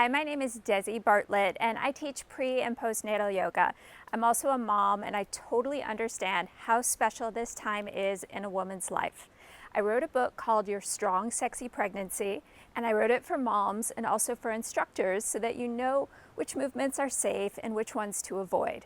Hi, my name is Desi Bartlett and I teach pre and postnatal yoga. I'm also a mom and I totally understand how special this time is in a woman's life. I wrote a book called Your Strong, Sexy Pregnancy, and I wrote it for moms and also for instructors so that you know which movements are safe and which ones to avoid.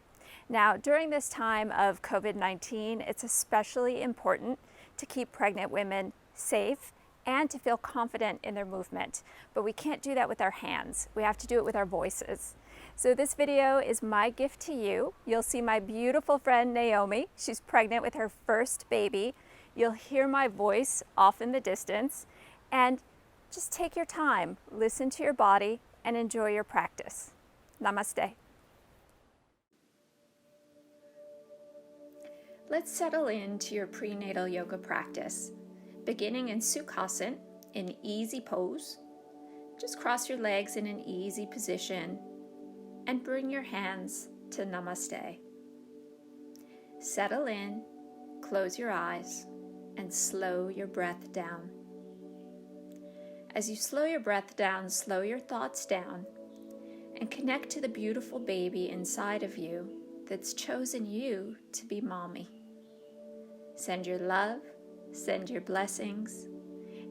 Now, during this time of COVID-19, it's especially important to keep pregnant women safe and to feel confident in their movement. But we can't do that with our hands. We have to do it with our voices. So this video is my gift to you. You'll see my beautiful friend Naomi. She's pregnant with her first baby. You'll hear my voice off in the distance. And just take your time, listen to your body, and enjoy your practice. Namaste. Let's settle into your prenatal yoga practice. Beginning in Sukhasana, in easy pose. Just cross your legs in an easy position and bring your hands to Namaste. Settle in, close your eyes, and slow your breath down. As you slow your breath down, slow your thoughts down and connect to the beautiful baby inside of you that's chosen you to be mommy. Send your love, send your blessings,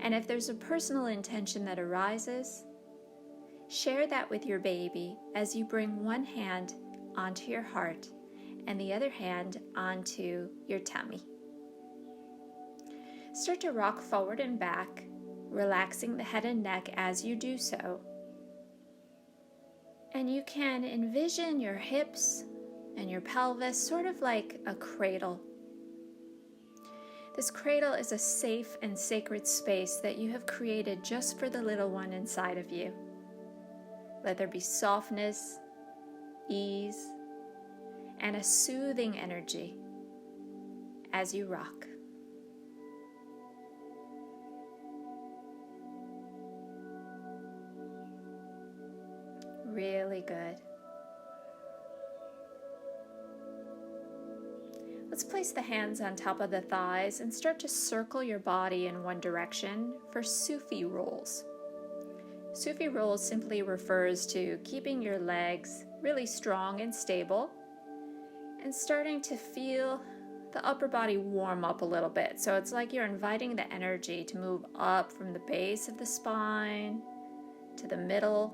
and if there's a personal intention that arises, share that with your baby as you bring one hand onto your heart and the other hand onto your tummy. Start to rock forward and back, relaxing the head and neck as you do so. And you can envision your hips and your pelvis sort of like a cradle. This cradle is a safe and sacred space that you have created just for the little one inside of you. Let there be softness, ease, and a soothing energy as you rock. Really good. Let's place the hands on top of the thighs and start to circle your body in one direction for Sufi rolls. Sufi rolls simply refers to keeping your legs really strong and stable and starting to feel the upper body warm up a little bit. So it's like you're inviting the energy to move up from the base of the spine to the middle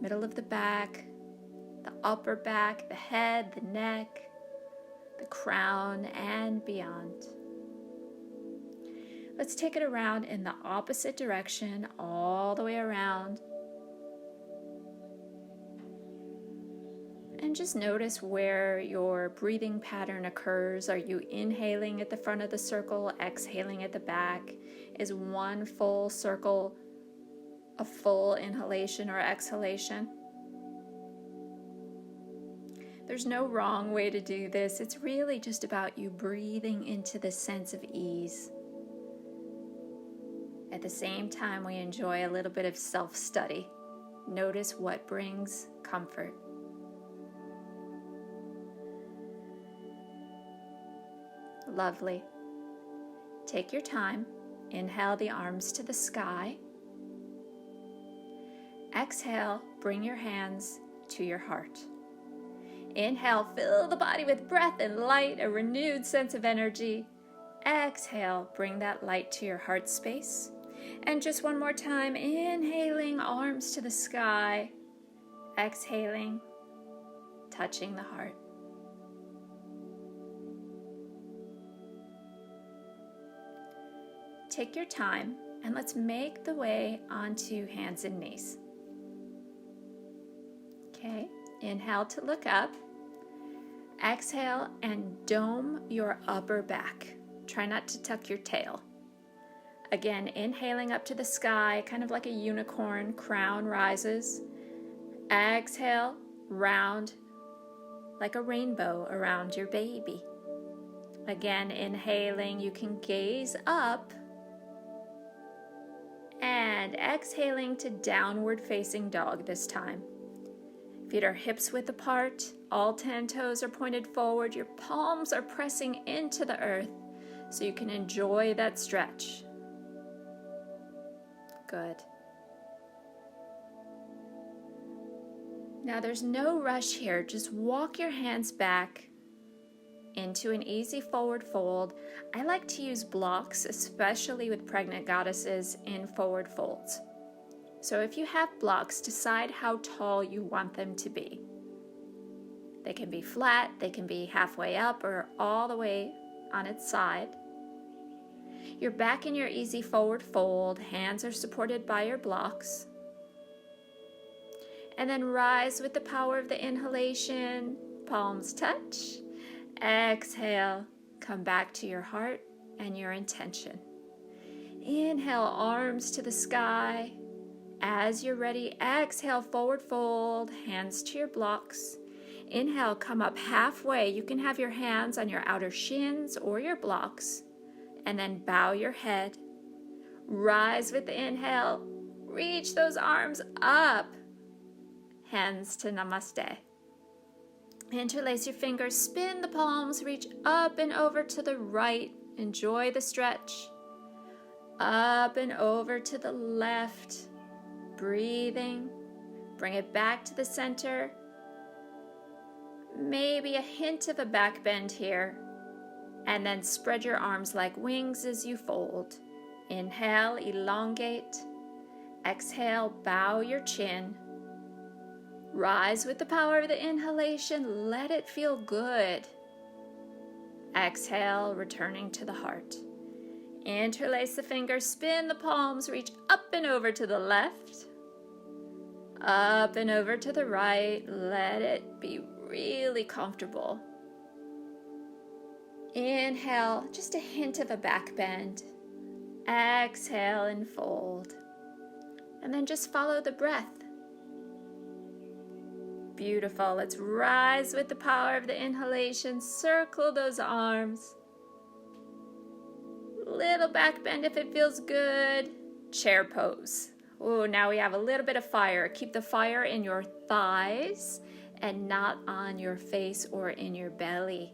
of the back, the upper back, the head, the neck, the crown, and beyond. Let's take it around in the opposite direction, all the way around. And just notice where your breathing pattern occurs. Are you inhaling at the front of the circle, exhaling at the back? Is one full circle a full inhalation or exhalation? There's no wrong way to do this. It's really just about you breathing into the sense of ease. At the same time, we enjoy a little bit of self-study. Notice what brings comfort. Lovely. Take your time. Inhale the arms to the sky. Exhale, bring your hands to your heart. Inhale, fill the body with breath and light, a renewed sense of energy. Exhale, bring that light to your heart space. And just one more time, inhaling, arms to the sky. Exhaling, touching the heart. Take your time and let's make the way onto hands and knees. Okay, inhale to look up. Exhale and dome your upper back. Try not to tuck your tail. Again, inhaling up to the sky, kind of like a unicorn, crown rises. Exhale, round like a rainbow around your baby. Again, inhaling, you can gaze up. And exhaling to downward facing dog this time. Feet are hips width apart, all 10 toes are pointed forward, your palms are pressing into the earth so you can enjoy that stretch. Good. Now there's no rush here. Just walk your hands back into an easy forward fold. I like to use blocks, especially with pregnant goddesses, in forward folds. So if you have blocks, decide how tall you want them to be. They can be flat, they can be halfway up, or all the way on its side. You're back in your easy forward fold. Hands are supported by your blocks. And then rise with the power of the inhalation. Palms touch. Exhale. Come back to your heart and your intention. Inhale, arms to the sky. As you're ready, exhale, forward fold, hands to your blocks. Inhale, come up halfway. You can have your hands on your outer shins or your blocks. And then bow your head. Rise with the inhale. Reach those arms up. Hands to namaste. Interlace your fingers, spin the palms, reach up and over to the right. Enjoy the stretch. Up and over to the left. Breathing. Bring it back to the center. Maybe a hint of a back bend here. And then spread your arms like wings as you fold. Inhale, elongate. Exhale, bow your chin. Rise with the power of the inhalation. Let it feel good. Exhale, returning to the heart. Interlace the fingers, spin the palms, reach up and over to the left. Up and over to the right. Let it be really comfortable. Inhale, just a hint of a back bend. Exhale and fold. And then just follow the breath. Beautiful. Let's rise with the power of the inhalation. Circle those arms. Little back bend if it feels good. Chair pose. Oh, now we have a little bit of fire. Keep the fire in your thighs and not on your face or in your belly.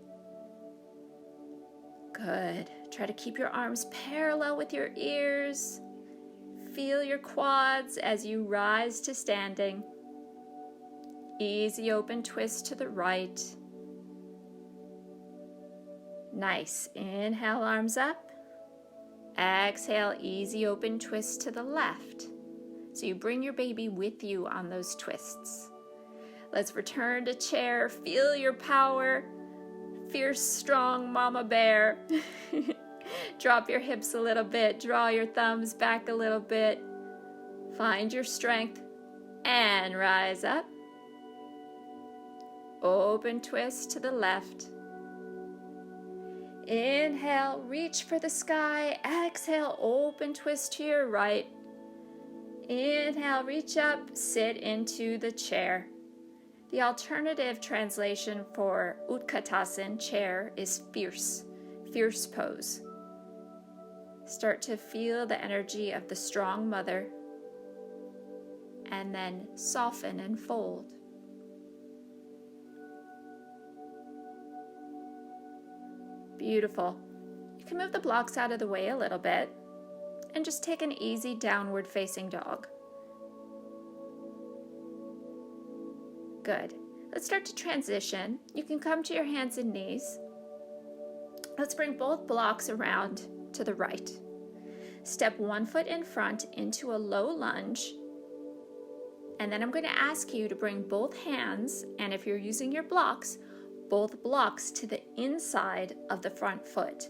Good. Try to keep your arms parallel with your ears. Feel your quads as you rise to standing. Easy open twist to the right. Nice. Inhale, arms up. Exhale, easy open twist to the left. So you bring your baby with you on those twists. Let's return to chair. Feel your power. Fierce, strong mama bear. Drop your hips a little bit. Draw your thumbs back a little bit. Find your strength and rise up. Open twist to the left. Inhale, reach for the sky. Exhale, open twist to your right. Inhale, reach up, sit into the chair. The alternative translation for Utkatasana, chair, is fierce pose. Start to feel the energy of the strong mother and then soften and fold. Beautiful. You can move the blocks out of the way a little bit and just take an easy downward facing dog. Good. Let's start to transition. You can come to your hands and knees. Let's bring both blocks around to the right. Step one foot in front into a low lunge. And then I'm going to ask you to bring both hands, and if you're using your blocks, both blocks to the inside of the front foot.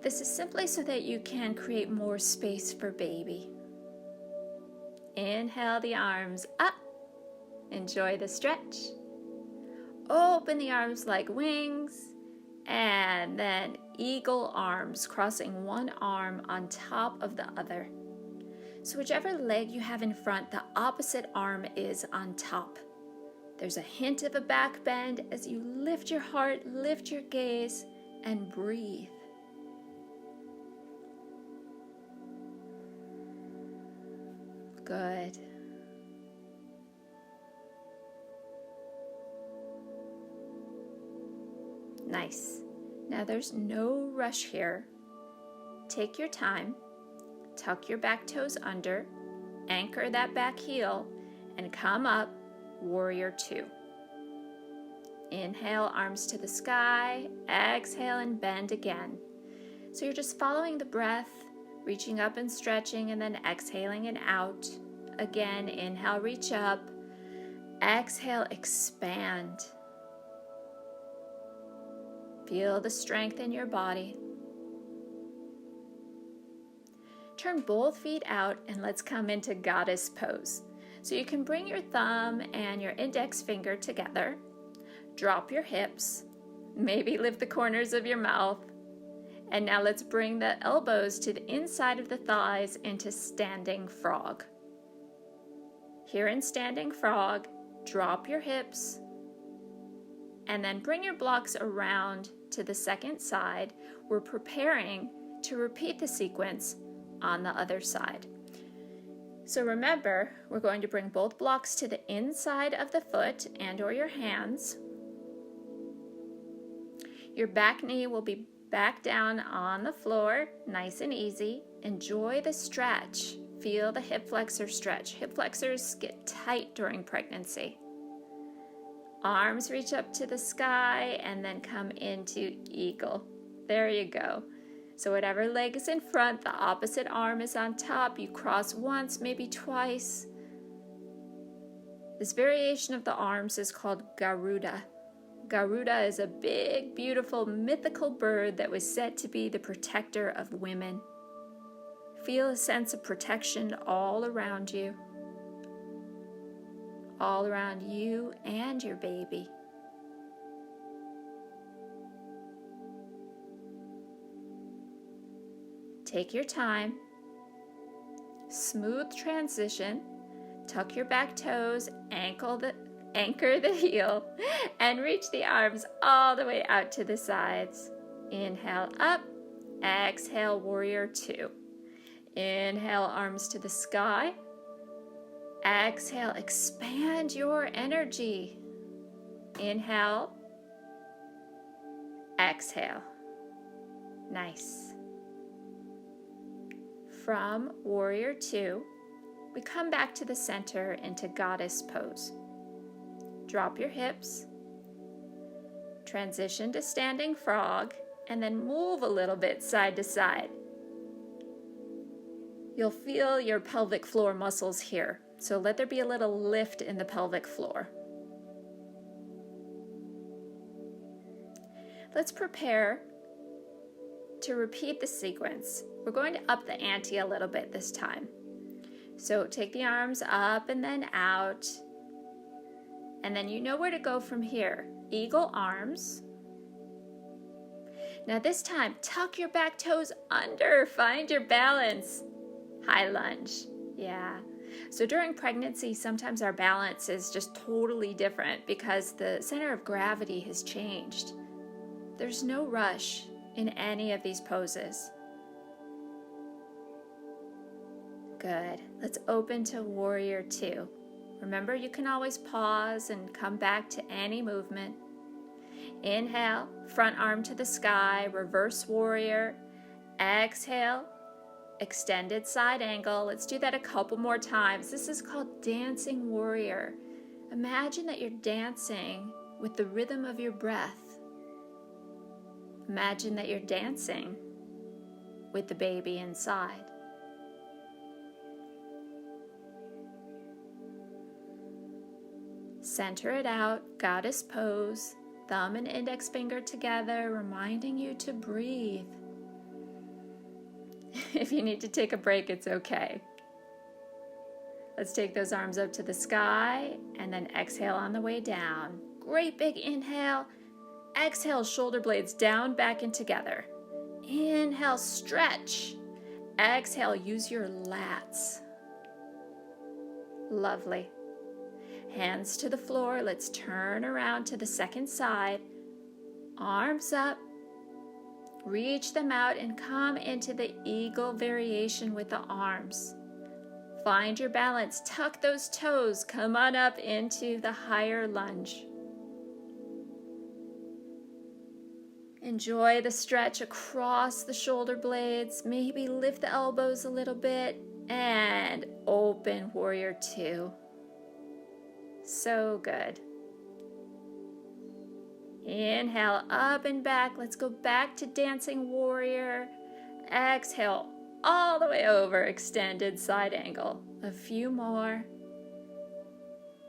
This is simply so that you can create more space for baby. Inhale the arms up. Enjoy the stretch. Open the arms like wings. And then eagle arms, crossing one arm on top of the other. So whichever leg you have in front, the opposite arm is on top. There's a hint of a back bend as you lift your heart, lift your gaze, and breathe. Good. Nice. Now there's no rush here. Take your time. Tuck your back toes under. Anchor that back heel and come up warrior two. Inhale, arms to the sky. Exhale and bend again. So you're just following the breath, reaching up and stretching, and then exhaling and out. Again, inhale, reach up. Exhale, expand. Feel the strength in your body. Turn both feet out and let's come into goddess pose. So you can bring your thumb and your index finger together. Drop your hips. Maybe lift the corners of your mouth. And now let's bring the elbows to the inside of the thighs into standing frog. Here in standing frog, drop your hips. And then bring your blocks around to the second side. We're preparing to repeat the sequence on the other side. So remember, we're going to bring both blocks to the inside of the foot and or your hands. Your back knee will be back down on the floor, nice and easy. Enjoy the stretch. Feel the hip flexor stretch. Hip flexors get tight during pregnancy. Arms reach up to the sky and then come into eagle. There you go. So whatever leg is in front, the opposite arm is on top. You cross once, maybe twice. This variation of the arms is called Garuda. Garuda is a big, beautiful, mythical bird that was said to be the protector of women. Feel a sense of protection all around you. All around you and your baby. Take your time. Smooth transition. Tuck your back toes, anchor the heel, and reach the arms all the way out to the sides. Inhale up. Exhale, warrior two. Inhale, arms to the sky. Exhale, expand your energy. Inhale. Exhale. Nice. From warrior two, we come back to the center into goddess pose. Drop your hips. Transition to standing frog, and then move a little bit side to side. You'll feel your pelvic floor muscles here, so let there be a little lift in the pelvic floor. Let's prepare to repeat the sequence. We're going to up the ante a little bit this time. So take the arms up and then out. And then you know where to go from here. Eagle arms. Now this time, tuck your back toes under. Find your balance. High lunge. Yeah. So during pregnancy, sometimes our balance is just totally different because the center of gravity has changed. There's no rush in any of these poses. Good. Let's open to warrior two. Remember, you can always pause and come back to any movement. Inhale, front arm to the sky, reverse warrior. Exhale, extended side angle. Let's do that a couple more times. This is called dancing warrior. Imagine that you're dancing with the rhythm of your breath. Imagine that you're dancing with the baby inside. Center it out, goddess pose, thumb and index finger together, reminding you to breathe. If you need to take a break, it's okay. Let's take those arms up to the sky and then exhale on the way down. Great big inhale. Exhale, shoulder blades down, back and together. Inhale, stretch. Exhale, use your lats. Lovely. Hands to the floor. Let's turn around to the second side. Arms up. Reach them out and come into the eagle variation with the arms. Find your balance. Tuck those toes. Come on up into the higher lunge. Enjoy the stretch across the shoulder blades. Maybe lift the elbows a little bit and open warrior two. So good. Inhale, up and back. Let's go back to dancing warrior. Exhale, all the way over, extended side angle. A few more.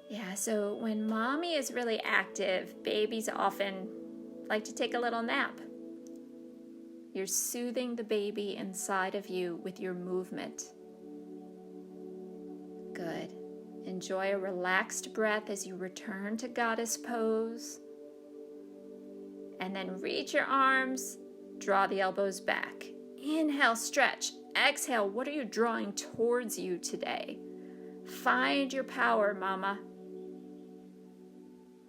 Yeah, so when mommy is really active, babies often like to take a little nap. You're soothing the baby inside of you with your movement. Good. Enjoy a relaxed breath as you return to goddess pose. And then reach your arms, draw the elbows back. Inhale, stretch. Exhale, what are you drawing towards you today? Find your power, mama.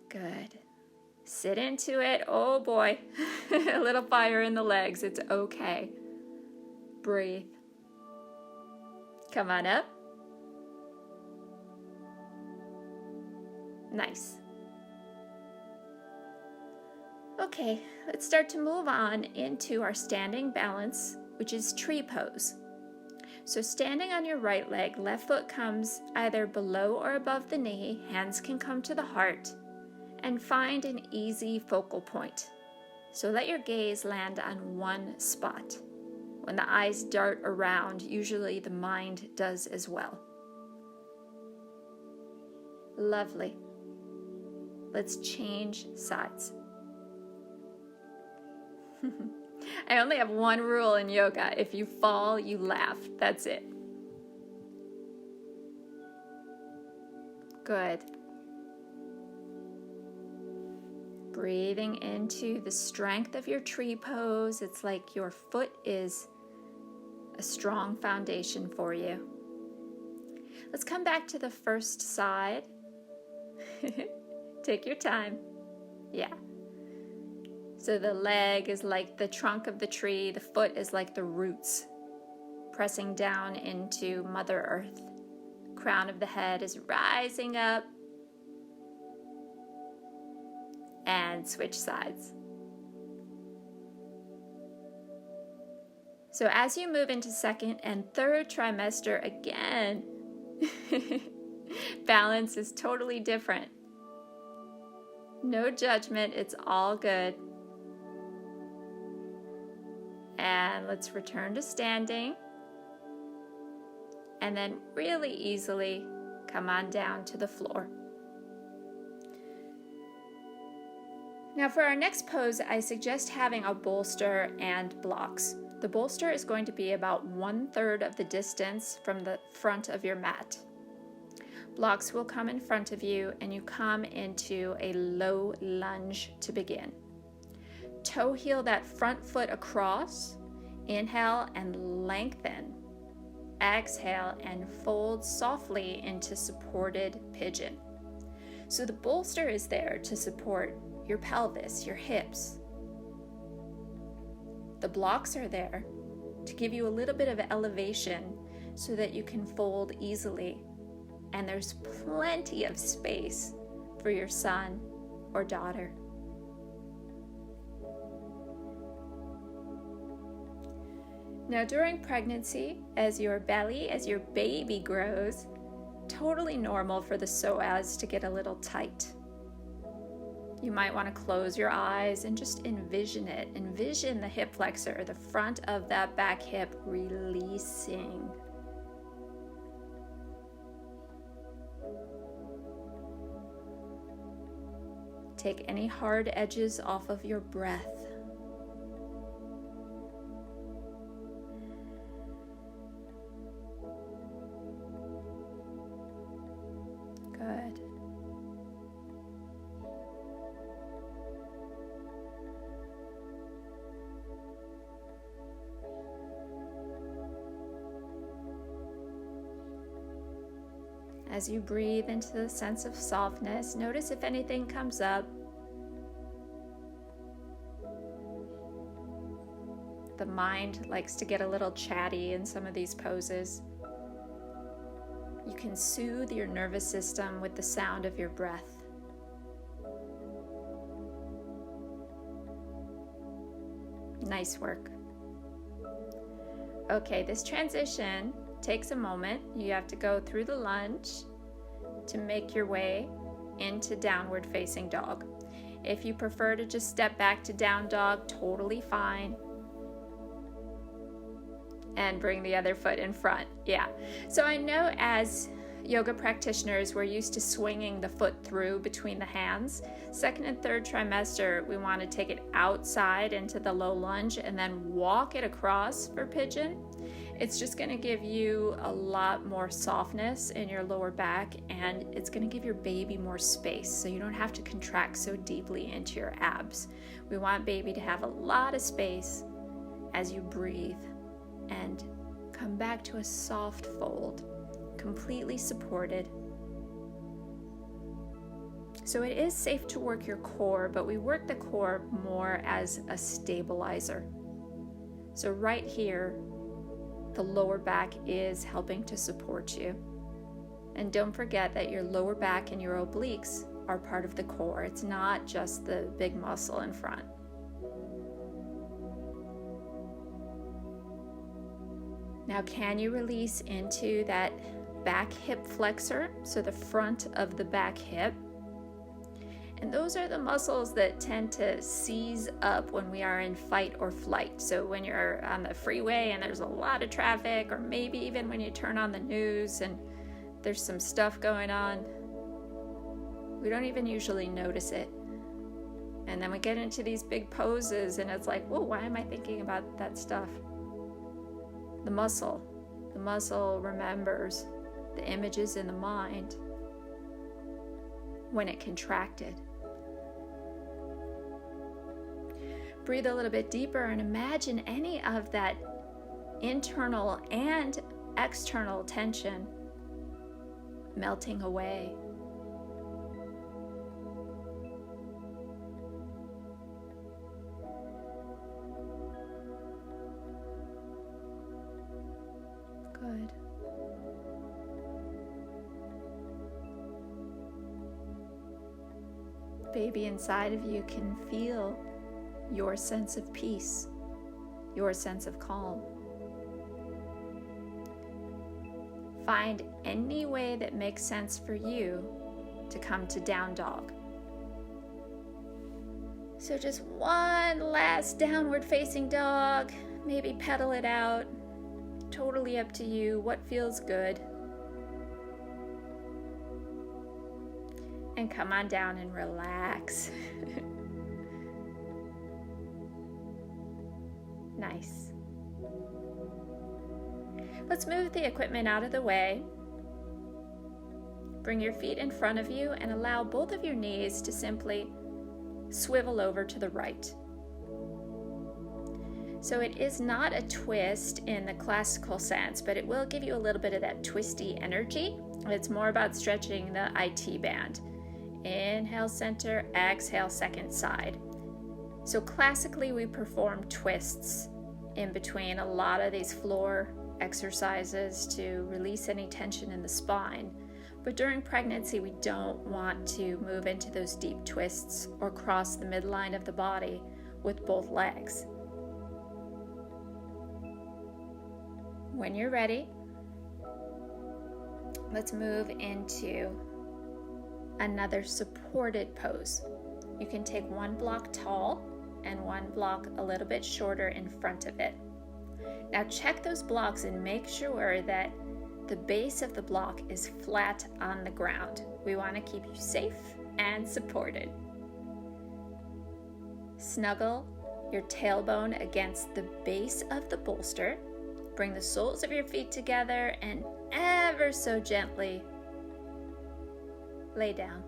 Good. Sit into it. Oh boy, a little fire in the legs. It's okay. Breathe. Come on up. Nice. Okay, let's start to move on into our standing balance, which is tree pose. So standing on your right leg, left foot comes either below or above the knee, hands can come to the heart, and find an easy focal point. So let your gaze land on one spot. When the eyes dart around, usually the mind does as well. Lovely. Let's change sides. I only have one rule in yoga. If you fall, you laugh. That's it. Good. Breathing into the strength of your tree pose. It's like your foot is a strong foundation for you. Let's come back to the first side. Take your time. Yeah. So the leg is like the trunk of the tree, the foot is like the roots, pressing down into Mother Earth. Crown of the head is rising up. And switch sides. So as you move into second and third trimester again, balance is totally different. No judgment, it's all good. And let's return to standing. And then really easily come on down to the floor. Now for our next pose, I suggest having a bolster and blocks. The bolster is going to be about 1/3 of the distance from the front of your mat. Blocks will come in front of you and you come into a low lunge to begin. Toe heel that front foot across. Inhale and lengthen. Exhale and fold softly into supported pigeon. So the bolster is there to support your pelvis, your hips. The blocks are there to give you a little bit of elevation so that you can fold easily. And there's plenty of space for your son or daughter. Now during pregnancy, as your baby grows, totally normal for the psoas to get a little tight. You might want to close your eyes and just envision it. Envision the hip flexor, the front of that back hip releasing. Take any hard edges off of your breath. Good. As you breathe into the sense of softness, notice if anything comes up. The mind likes to get a little chatty in some of these poses. You can soothe your nervous system with the sound of your breath. Nice work. Okay, this transition takes a moment. You have to go through the lunge to make your way into downward facing dog. If you prefer to just step back to down dog, totally fine. And bring the other foot in front. Yeah. So I know as yoga practitioners, we're used to swinging the foot through between the hands. Second and third trimester, we want to take it outside into the low lunge and then walk it across for pigeon. It's just going to give you a lot more softness in your lower back, and it's going to give your baby more space so you don't have to contract so deeply into your abs. We want baby to have a lot of space as you breathe and come back to a soft fold, completely supported. So it is safe to work your core, but we work the core more as a stabilizer. So right here, the lower back is helping to support you. And don't forget that your lower back and your obliques are part of the core. It's not just the big muscle in front. Now, can you release into that back hip flexor, so the front of the back hip? And those are the muscles that tend to seize up when we are in fight or flight. So when you're on the freeway and there's a lot of traffic, or maybe even when you turn on the news and there's some stuff going on, we don't even usually notice it. And then we get into these big poses and it's like, whoa, why am I thinking about that stuff? The muscle remembers the images in the mind when it contracted. Breathe a little bit deeper and imagine any of that internal and external tension melting away. Good. Baby inside of you can feel your sense of peace, your sense of calm. Find any way that makes sense for you to come to down dog. So just one last downward facing dog, maybe pedal it out. Totally up to you, what feels good. And come on down and relax. Nice. Let's move the equipment out of the way. Bring your feet in front of you and allow both of your knees to simply swivel over to the right. So it is not a twist in the classical sense, but it will give you a little bit of that twisty energy. It's more about stretching the IT band. Inhale center, exhale second side. So classically we perform twists in between a lot of these floor exercises to release any tension in the spine. But during pregnancy, we don't want to move into those deep twists or cross the midline of the body with both legs. When you're ready, let's move into another supported pose. You can take one block tall and one block a little bit shorter in front of it. Now check those blocks and make sure that the base of the block is flat on the ground. We want to keep you safe and supported. Snuggle your tailbone against the base of the bolster. Bring the soles of your feet together and ever so gently lay down.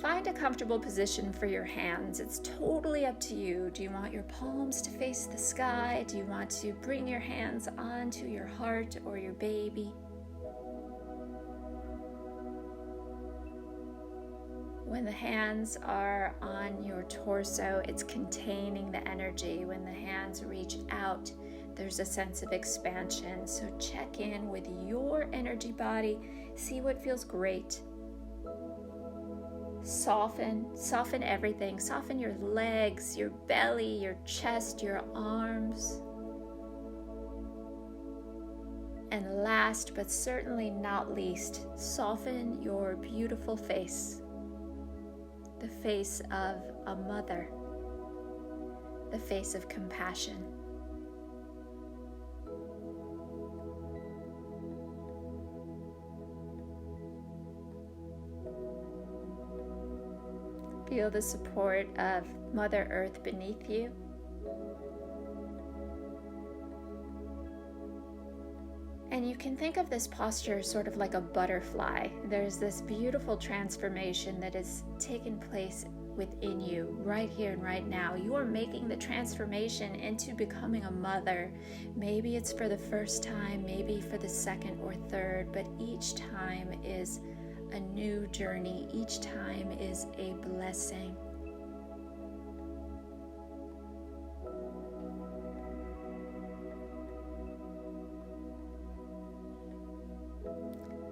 Find a comfortable position for your hands. It's totally up to you. Do you want your palms to face the sky? Do you want to bring your hands onto your heart or your baby? When the hands are on your torso, it's containing the energy. When the hands reach out, there's a sense of expansion. So check in with your energy body. See what feels great. Soften everything. Soften your legs, your belly, your chest, your arms. And last but certainly not least, soften your beautiful face. The face of a mother. The face of compassion. Feel the support of Mother Earth beneath you. And you can think of this posture sort of like a butterfly. There's this beautiful transformation that has taken place within you right here and right now. You are making the transformation into becoming a mother. Maybe it's for the first time, maybe for the second or third, but each time is a new journey. Each time is a blessing.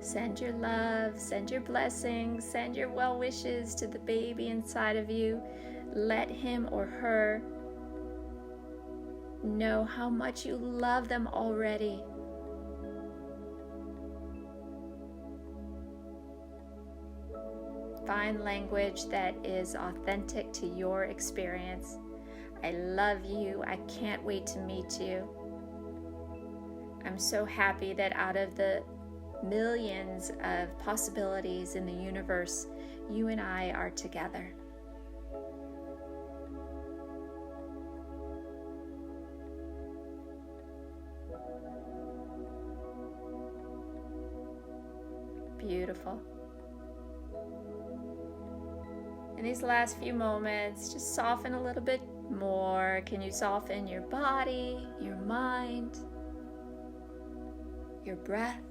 Send your love, send your blessings, send your well wishes to the baby inside of you. Let him or her know how much you love them already. Find language that is authentic to your experience. I love you. I can't wait to meet you. I'm so happy that out of the millions of possibilities in the universe, you and I are together. Beautiful. In these last few moments, just soften a little bit more. Can you soften your body, your mind, your breath?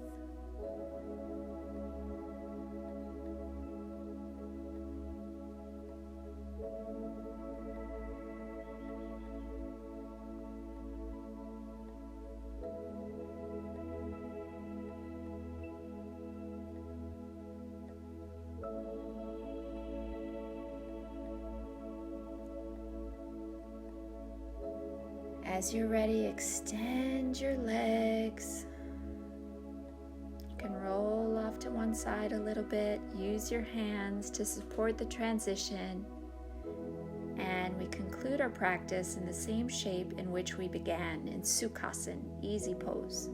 As you're ready, extend your legs. You can roll off to one side a little bit. Use your hands to support the transition. And we conclude our practice in the same shape in which we began, in Sukhasana, easy pose.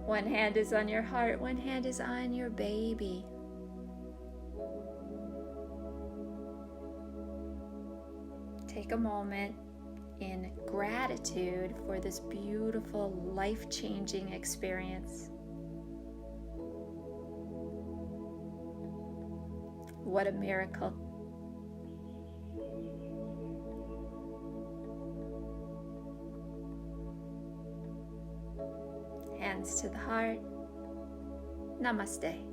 One hand is on your heart, one hand is on your baby. Take a moment in gratitude for this beautiful, life-changing experience. What a miracle. Hands to the heart. Namaste.